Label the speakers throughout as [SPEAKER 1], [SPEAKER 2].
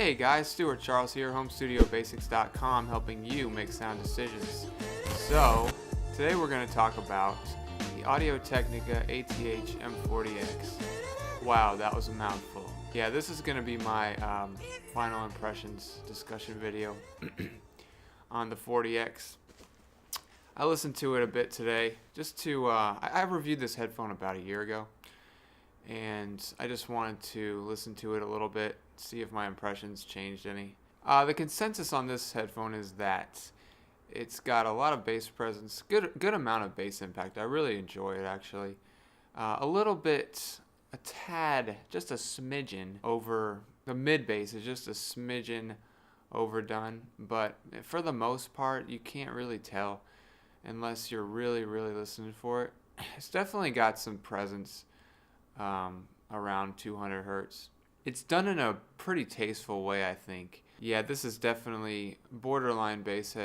[SPEAKER 1] Hey guys, Stuart Charles here, HomeStudioBasics.com, helping you make sound decisions. So, today we're going to talk about the Audio-Technica ATH M40x. Wow, that was a mouthful. Yeah, this is going to be my final impressions discussion video on the 40x. I listened to it a bit today, just to, I reviewed this headphone about a year ago, and I just wanted to listen to it a little bit, see if my impressions changed any. The consensus on this headphone is that it's got a lot of bass presence, good amount of bass impact. I really enjoy it actually. A little bit, a tad, just a smidgen over, the mid bass is just a smidgen overdone, but for the most part you can't really tell unless you're really listening for it. It's definitely got some presence around 200 hertz. It's done in a pretty tasteful way, I think. Yeah, this is definitely borderline bass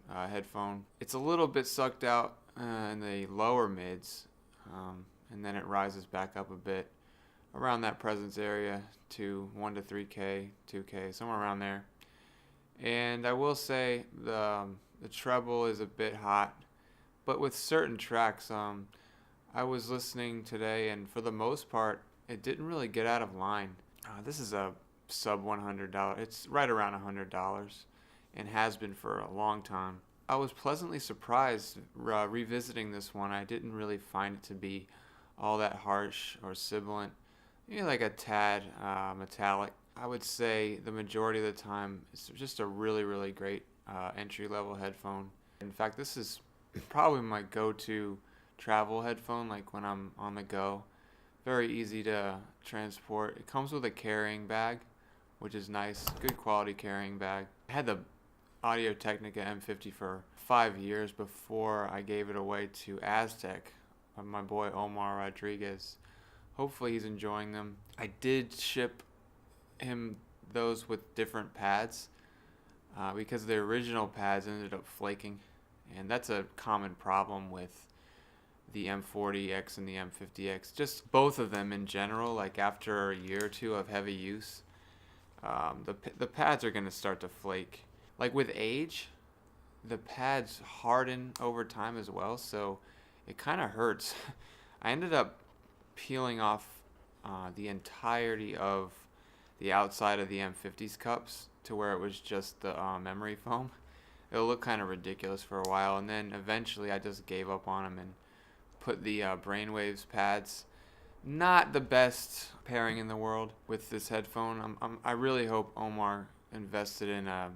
[SPEAKER 1] headphone. It's a little bit sucked out in the lower mids, and then it rises back up a bit around that presence area to 1 to 3K, 2K, somewhere around there. And I will say the treble is a bit hot, but with certain tracks, I was listening today, and for the most part, it didn't really get out of line. This is a sub $100. It's right around $100, and has been for a long time. I was pleasantly surprised revisiting this one. I didn't really find it to be all that harsh or sibilant. Maybe like a tad metallic. I would say the majority of the time it's just a really great entry-level headphone. In fact, this is probably my go-to travel headphone, like when I'm on the go. Very easy to transport. It comes with a carrying bag, which is nice. Good quality carrying bag. I had the Audio-Technica M50 for 5 years before I gave it away to Aztec, my boy Omar Rodriguez. Hopefully he's enjoying them. I did ship him those with different pads because the original pads ended up flaking, and that's a common problem with the M40x and the M50x, just both of them in general. Like after a year or two of heavy use, the pads are going to start to flake. Like with age, the pads harden over time as well, so it kind of hurts. I ended up peeling off the entirety of the outside of the M50's cups to where it was just the memory foam. It'll look kind of ridiculous for a while, and then eventually I just gave up on them and put the Brainwaves pads. Not the best pairing in the world with this headphone. I really hope Omar invested in a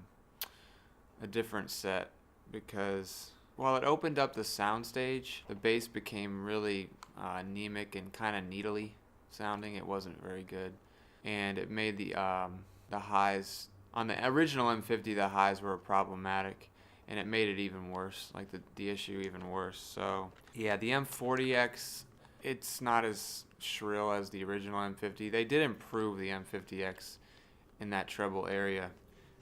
[SPEAKER 1] different set, because while it opened up the soundstage, the bass became really anemic and kind of needly sounding. It wasn't very good, and it made the highs on the original M50. The highs were problematic, and it made it even worse, like the issue even worse. So yeah, the M40x, it's not as shrill as the original M50. They did improve the M50x in that treble area.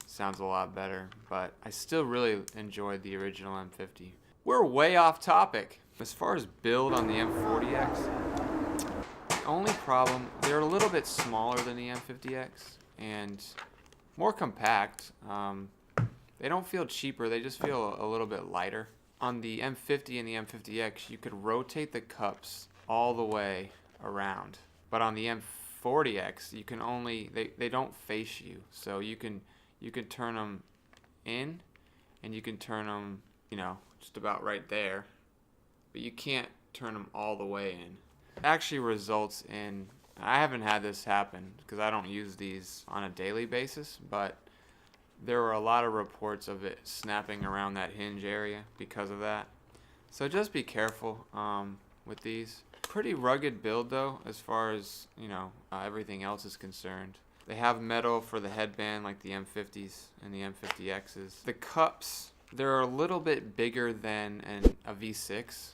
[SPEAKER 1] Sounds a lot better, but I still really enjoyed the original M50. We're way off topic. As far as build on the M40x, the only problem, they're a little bit smaller than the M50x and more compact. They don't feel cheaper, they just feel a little bit lighter. On the M50 and the M50X, you could rotate the cups all the way around. But on the M40X, you can only, they don't face you. So you can turn them in, and you can turn them, just about right there. But you can't turn them all the way in. It actually results in, I haven't had this happen because I don't use these on a daily basis, but there were a lot of reports of it snapping around that hinge area because of that. So just be careful with these. Pretty rugged build though, as far as everything else is concerned. They have metal for the headband like the M50s and the M50Xs. The cups, they're a little bit bigger than a V6.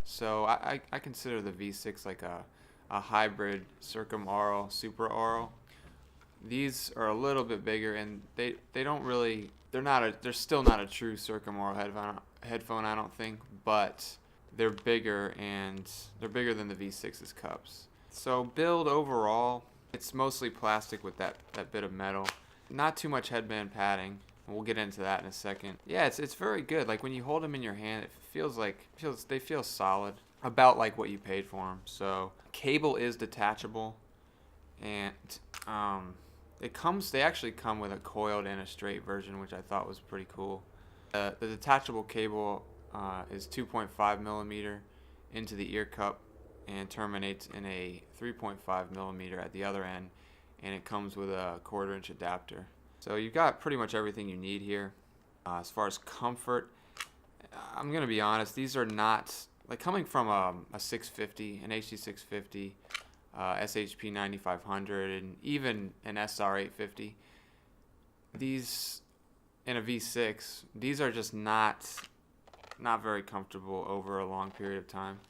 [SPEAKER 1] So I consider the V6 like a hybrid circumaural, superaural. These are a little bit bigger, and they don't really, they're still not a true circumaural headphone, I don't think, but they're bigger, and they're bigger than the V6's cups. So build overall, it's mostly plastic with that bit of metal. Not too much headband padding. We'll get into that in a second. Yeah, it's very good. Like when you hold them in your hand, it feels like they feel solid, about like what you paid for them. So cable is detachable, and they actually come with a coiled and a straight version, which I thought was pretty cool. The detachable cable is 2.5 millimeter into the ear cup and terminates in a 3.5 millimeter at the other end, and it comes with a 1/4 inch adapter. So you've got pretty much everything you need here. As far as comfort, I'm gonna be honest, these are not, like, coming from a 650, an HD650, SHP 9500, and even an SR 850. These in a V6, these are just not very comfortable over a long period of time.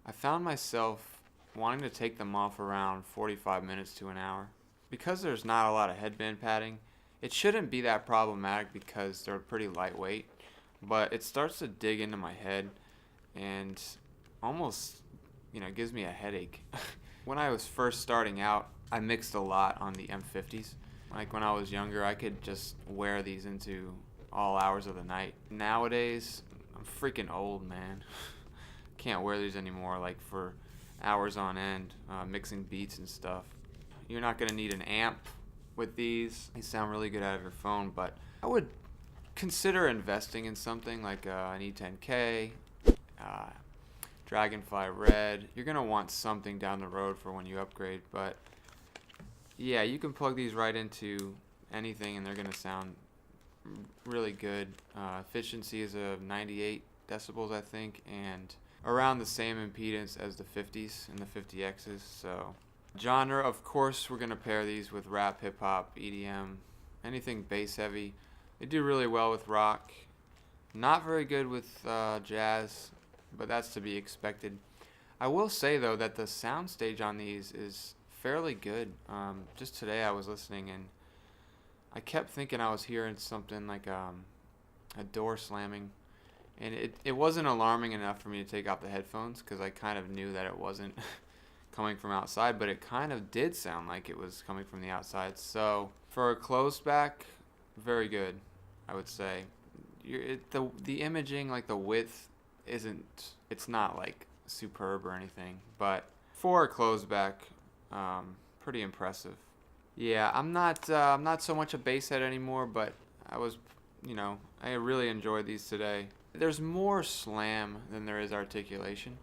[SPEAKER 1] I found myself wanting to take them off around 45 minutes to an hour. Because there's not a lot of headband padding, it shouldn't be that problematic because they're pretty lightweight, but it starts to dig into my head and almost, gives me a headache. When I was first starting out, I mixed a lot on the M50s. Like when I was younger, I could just wear these into all hours of the night. Nowadays, I'm freaking old, man. Can't wear these anymore, like for hours on end, mixing beats and stuff. You're not gonna need an amp with these. They sound really good out of your phone, but I would consider investing in something like an E10K, Dragonfly Red. You're gonna want something down the road for when you upgrade, but yeah, you can plug these right into anything and they're gonna sound really good. Efficiency is of 98 decibels, I think, and around the same impedance as the 50s and the 50Xs. So genre, of course, we're gonna pair these with rap, hip hop, EDM, anything bass heavy. They do really well with rock. Not very good with jazz, but that's to be expected. I will say though that the soundstage on these is fairly good. Just today I was listening and I kept thinking I was hearing something like a door slamming, and it wasn't alarming enough for me to take off the headphones because I kind of knew that it wasn't coming from outside, but it kind of did sound like it was coming from the outside. So for a closed back, very good, I would say. The imaging, like the width, it's not like superb or anything, but for a closed back, pretty impressive. Yeah, I'm not so much a bass head anymore, but I really enjoyed these today. There's more slam than there is articulation,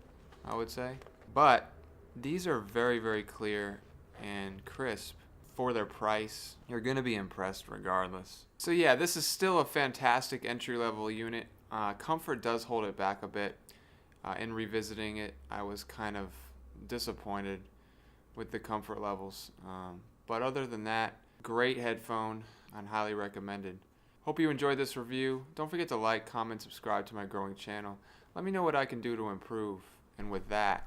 [SPEAKER 1] I would say, but these are very, very clear and crisp. For their price, you're going to be impressed regardless. So yeah, this is still a fantastic entry-level unit. Comfort does hold it back a bit. In revisiting it, I was kind of disappointed with the comfort levels. But other than that, great headphone and highly recommended. Hope you enjoyed this review. Don't forget to like, comment, subscribe to my growing channel. Let me know what I can do to improve. And with that,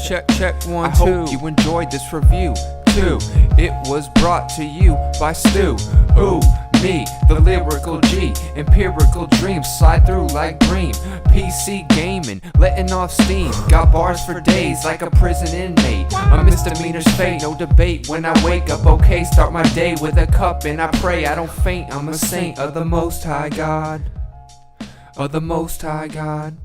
[SPEAKER 2] Check 1,
[SPEAKER 3] I
[SPEAKER 2] 2.
[SPEAKER 3] hope you enjoyed this review too. It was brought to you by Stu, who, me, the lyrical G. Empirical dreams slide through like dream. PC gaming, letting off steam. Got bars for days like a prison inmate. A misdemeanor's fate, no debate. When I wake up, okay, start my day with a cup and I pray I don't faint. I'm a saint of the Most High God. Of the Most High God.